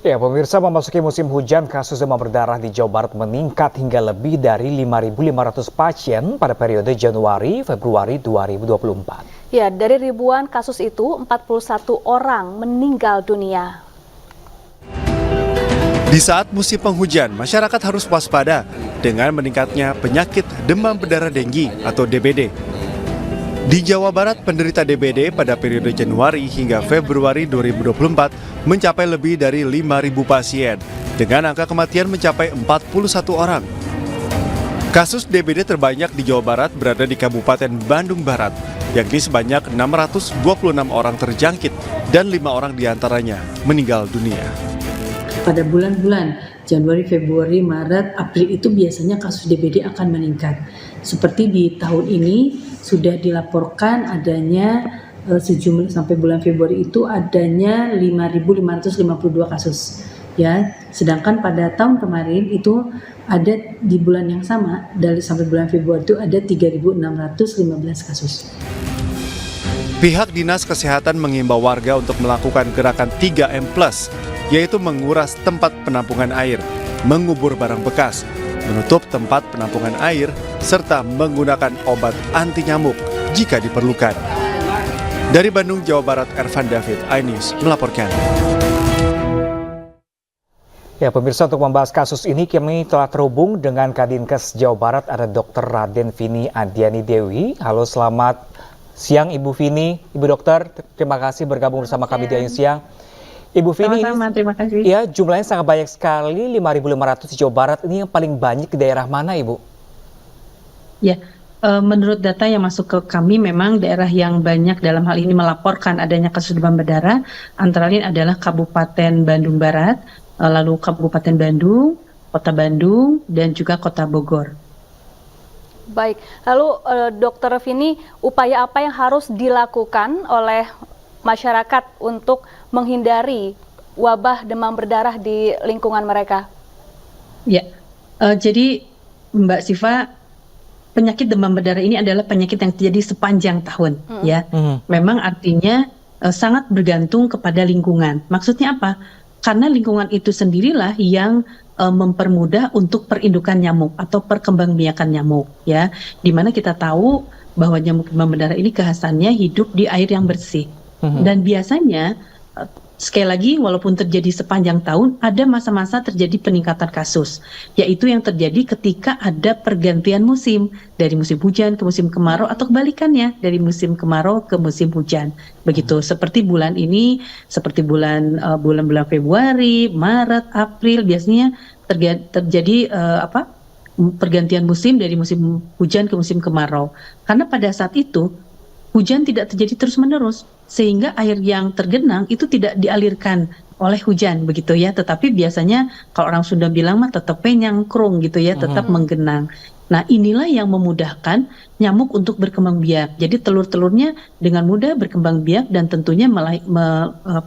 Ya, pemirsa, memasuki musim hujan, kasus demam berdarah di Jawa Barat meningkat hingga lebih dari 5.500 pasien pada periode Januari-Februari 2024. Ya, dari ribuan kasus itu, 41 orang meninggal dunia. Di saat musim penghujan, masyarakat harus waspada dengan meningkatnya penyakit demam berdarah denggi atau DBD. Di Jawa Barat, penderita DBD pada periode Januari hingga Februari 2024 mencapai lebih dari 5.000 pasien, dengan angka kematian mencapai 41 orang. Kasus DBD terbanyak di Jawa Barat berada di Kabupaten Bandung Barat, yakni sebanyak 626 orang terjangkit dan 5 orang diantaranya meninggal dunia. Pada bulan-bulan Januari, Februari, Maret, April itu biasanya kasus DBD akan meningkat. Seperti di tahun ini sudah dilaporkan adanya sejumlah sampai bulan Februari itu adanya 5.552 kasus. Ya, sedangkan pada tahun kemarin itu ada di bulan yang sama dari sampai bulan Februari itu ada 3.615 kasus. Pihak Dinas Kesehatan mengimbau warga untuk melakukan gerakan 3M+, yaitu menguras tempat penampungan air, mengubur barang bekas, menutup tempat penampungan air, serta menggunakan obat anti nyamuk jika diperlukan. Dari Bandung, Jawa Barat, Ervan David, iNews melaporkan. Ya, pemirsa, untuk membahas kasus ini kami telah terhubung dengan Kadinkes Jawa Barat, ada Dr. Raden Vini Adiani Dewi. Halo, selamat siang Ibu Vini. Ibu dokter, terima kasih bergabung bersama kami di iNews Siang. Ibu Vini, terima kasih. Ya, jumlahnya sangat banyak sekali, 5.500 di Jawa Barat. Ini yang paling banyak di daerah mana, Ibu? Ya, menurut data yang masuk ke kami, memang daerah yang banyak dalam hal ini melaporkan adanya kasus demam berdarah, antara lain adalah Kabupaten Bandung Barat, lalu Kabupaten Bandung, Kota Bandung, dan juga Kota Bogor. Baik, lalu Dr. Vini, upaya apa yang harus dilakukan oleh masyarakat untuk menghindari wabah demam berdarah di lingkungan mereka? Ya, jadi Mbak Siva, penyakit demam berdarah ini adalah penyakit yang terjadi sepanjang tahun, ya. Memang artinya sangat bergantung kepada lingkungan. Maksudnya apa? Karena lingkungan itu sendirilah yang mempermudah untuk perindukan nyamuk atau perkembangbiakan nyamuk, ya. Dimana kita tahu bahwa nyamuk demam berdarah ini kekhasannya hidup di air yang bersih. Dan biasanya, sekali lagi, walaupun terjadi sepanjang tahun, ada masa-masa terjadi peningkatan kasus, yaitu yang terjadi ketika ada pergantian musim, dari musim hujan ke musim kemarau, atau kebalikannya, dari musim kemarau ke musim hujan. Begitu, seperti bulan ini, seperti bulan-bulan Februari, Maret, April, biasanya terjadi pergantian musim dari musim hujan ke musim kemarau. Karena pada saat itu, hujan tidak terjadi terus-menerus, sehingga air yang tergenang itu tidak dialirkan oleh hujan, begitu ya. Tetapi biasanya kalau orang Sunda bilang mah tetap nyangkrung gitu ya, tetap menggenang. Nah, inilah yang memudahkan nyamuk untuk berkembang biak. Jadi telur-telurnya dengan mudah berkembang biak dan tentunya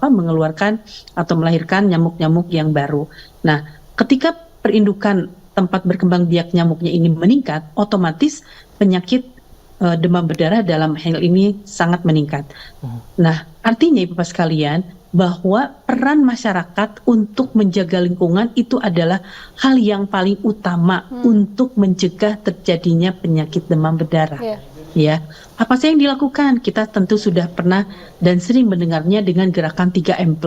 mengeluarkan atau melahirkan nyamuk-nyamuk yang baru. Nah, ketika perindukan tempat berkembang biak nyamuknya ini meningkat, otomatis penyakit demam berdarah dalam hal ini sangat meningkat. Nah, artinya Bapak sekalian, bahwa peran masyarakat untuk menjaga lingkungan itu adalah hal yang paling utama untuk mencegah terjadinya penyakit demam berdarah. Ya, apa sih yang dilakukan? Kita tentu sudah pernah dan sering mendengarnya dengan gerakan 3M+.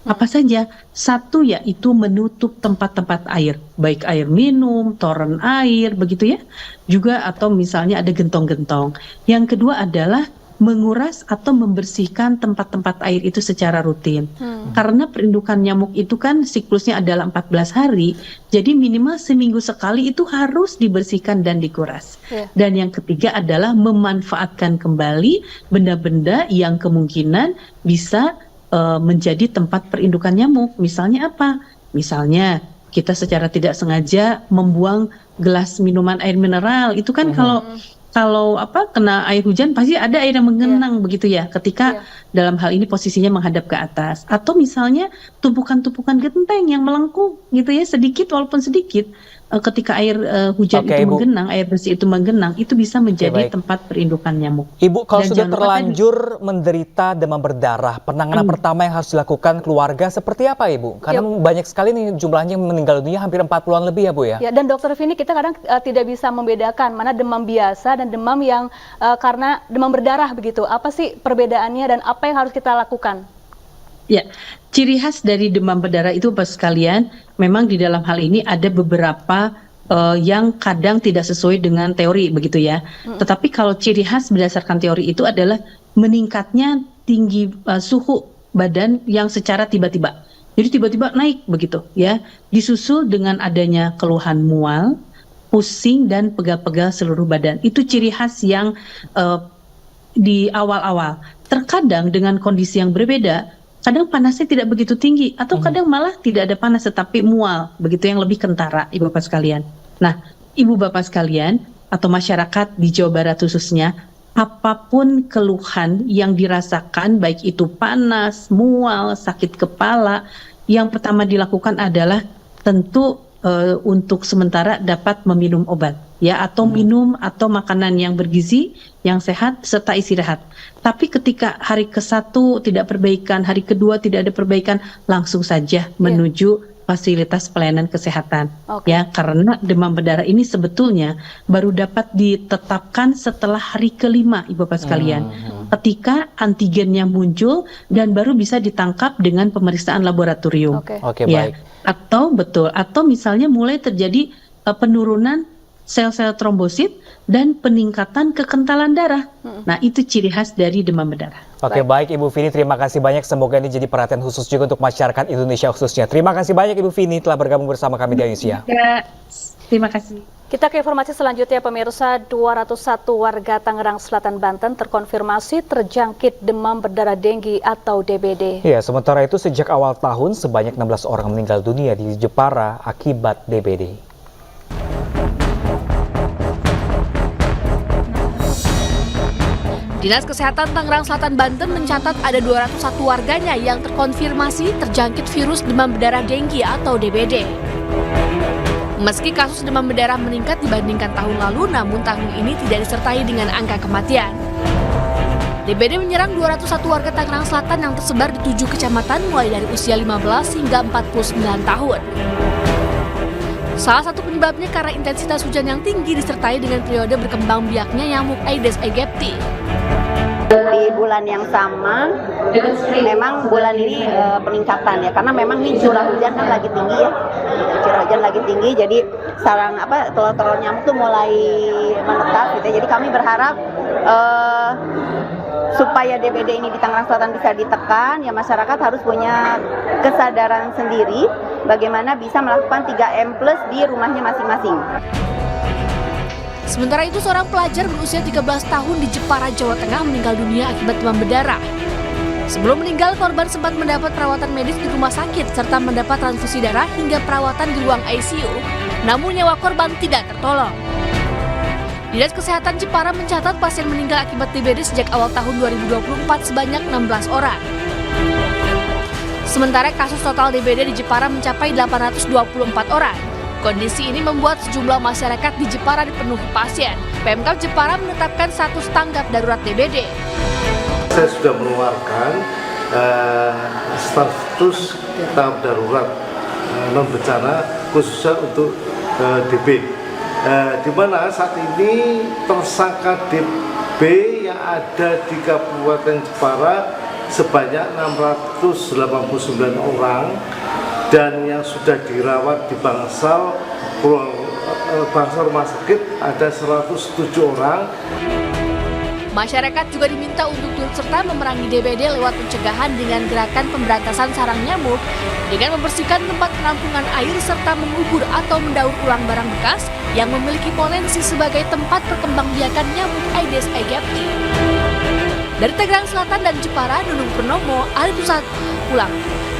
Apa saja? Satu, yaitu menutup tempat-tempat air, baik air minum, toren air, begitu ya. Juga atau misalnya ada gentong-gentong. Yang kedua adalah menguras atau membersihkan tempat-tempat air itu secara rutin. Karena perindukan nyamuk itu kan siklusnya adalah 14 hari, jadi minimal seminggu sekali itu harus dibersihkan dan dikuras. Dan yang ketiga adalah memanfaatkan kembali benda-benda yang kemungkinan bisa menjadi tempat perindukan nyamuk. Misalnya apa? Misalnya kita secara tidak sengaja membuang gelas minuman air mineral. Itu kan kalau kena air hujan pasti ada air yang menggenang begitu ya, ketika dalam hal ini posisinya menghadap ke atas. Atau misalnya tumpukan-tumpukan genteng yang melengkung gitu ya, sedikit walaupun sedikit. ketika air hujan Oke, itu Ibu. menggenang, air bersih itu menggenang, itu bisa menjadi baik. tempat perindukan nyamuk. Ibu, kalau Dan sudah jangan lupa terlanjur menderita demam berdarah, penanganan pertama yang harus dilakukan keluarga seperti apa, Ibu? Karena banyak sekali nih jumlahnya yang meninggal dunia, hampir 40-an lebih ya, Bu ya? Ya, dan Dokter Vini, kita kadang tidak bisa membedakan mana demam biasa dan demam yang karena demam berdarah begitu. Apa sih perbedaannya dan apa yang harus kita lakukan? Ya, ciri khas dari demam berdarah itu Bapak sekalian, memang di dalam hal ini ada beberapa yang kadang tidak sesuai dengan teori begitu ya. Tetapi kalau ciri khas berdasarkan teori itu adalah meningkatnya tinggi suhu badan yang secara tiba-tiba. Jadi tiba-tiba naik begitu ya. Disusul dengan adanya keluhan mual, pusing dan pegal-pegal seluruh badan. Itu ciri khas yang di awal-awal. Terkadang dengan kondisi yang berbeda, kadang panasnya tidak begitu tinggi atau kadang malah tidak ada panas tetapi mual, begitu yang lebih kentara, Ibu Bapak sekalian. Nah, Ibu Bapak sekalian atau masyarakat di Jawa Barat khususnya, apapun keluhan yang dirasakan baik itu panas, mual, sakit kepala, yang pertama dilakukan adalah tentu untuk sementara dapat meminum obat ya, atau minum atau makanan yang bergizi, yang sehat serta istirahat. Tapi ketika hari ke-1 tidak perbaikan, hari kedua tidak ada perbaikan, langsung saja menuju fasilitas pelayanan kesehatan. Ya, karena demam berdarah ini sebetulnya baru dapat ditetapkan setelah hari ke-5, Ibu Bapak sekalian. Ketika antigennya muncul dan baru bisa ditangkap dengan pemeriksaan laboratorium. Oke, Ya. baik. Atau misalnya mulai terjadi penurunan sel-sel trombosit dan peningkatan kekentalan darah. Nah, itu ciri khas dari demam berdarah. Oke, baik Ibu Vini, terima kasih banyak. Semoga ini jadi perhatian khusus juga untuk masyarakat Indonesia khususnya. Terima kasih banyak Ibu Vini telah bergabung bersama kami di Indonesia. Ya, terima kasih. Kita ke informasi selanjutnya, pemirsa. 201 warga Tangerang Selatan, Banten terkonfirmasi terjangkit demam berdarah denggi atau DBD. Ya, sementara itu sejak awal tahun sebanyak 16 orang meninggal dunia di Jepara akibat DBD. Dinas Kesehatan Tangerang Selatan, Banten mencatat ada 201 warganya yang terkonfirmasi terjangkit virus demam berdarah denggi atau DBD. Meski kasus demam berdarah meningkat dibandingkan tahun lalu, namun tahun ini tidak disertai dengan angka kematian. DBD menyerang 201 warga Tangerang Selatan yang tersebar di 7 kecamatan mulai dari usia 15 hingga 49 tahun. Salah satu penyebabnya karena intensitas hujan yang tinggi disertai dengan periode berkembang biaknya nyamuk Aedes aegypti. Di bulan yang sama, memang bulan ini peningkatan ya, karena memang ini curah hujan kan lagi tinggi ya, curah hujan lagi tinggi, jadi sarang telur-telur nyamuk tuh mulai menetas gitu. Jadi kami berharap supaya DBD ini di Tangerang Selatan bisa ditekan, ya masyarakat harus punya kesadaran sendiri bagaimana bisa melakukan 3M+ di rumahnya masing-masing. Sementara itu, seorang pelajar berusia 13 tahun di Jepara, Jawa Tengah meninggal dunia akibat demam berdarah. Sebelum meninggal, korban sempat mendapat perawatan medis di rumah sakit serta mendapat transfusi darah hingga perawatan di ruang ICU, namun nyawa korban tidak tertolong. Dinas Kesehatan Jepara mencatat pasien meninggal akibat DBD sejak awal tahun 2024 sebanyak 16 orang. Sementara kasus total DBD di Jepara mencapai 824 orang. Kondisi ini membuat sejumlah masyarakat di Jepara dipenuhi pasien. Pemkab Jepara menetapkan status tanggap darurat DBD. Saya sudah mengeluarkan status tanggap darurat non bencana khususnya untuk DB. Di mana saat ini tersangka DB yang ada di Kabupaten Jepara sebanyak 689 orang. Dan yang sudah dirawat di bangsal rumah sakit ada 107 orang. Masyarakat juga diminta untuk turut serta memerangi DBD lewat pencegahan dengan gerakan pemberantasan sarang nyamuk dengan membersihkan tempat penampungan air serta mengubur atau mendaur ulang barang bekas yang memiliki potensi sebagai tempat perkembangbiakan nyamuk Aedes aegypti. Dari Tangerang Selatan dan Jepara, Nunung Purnomo, Ali Pusat pulang.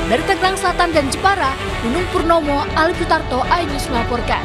Dari Tangerang Selatan dan Jepara, Nunung Purnomo, Ali Putarto, iNews melaporkan.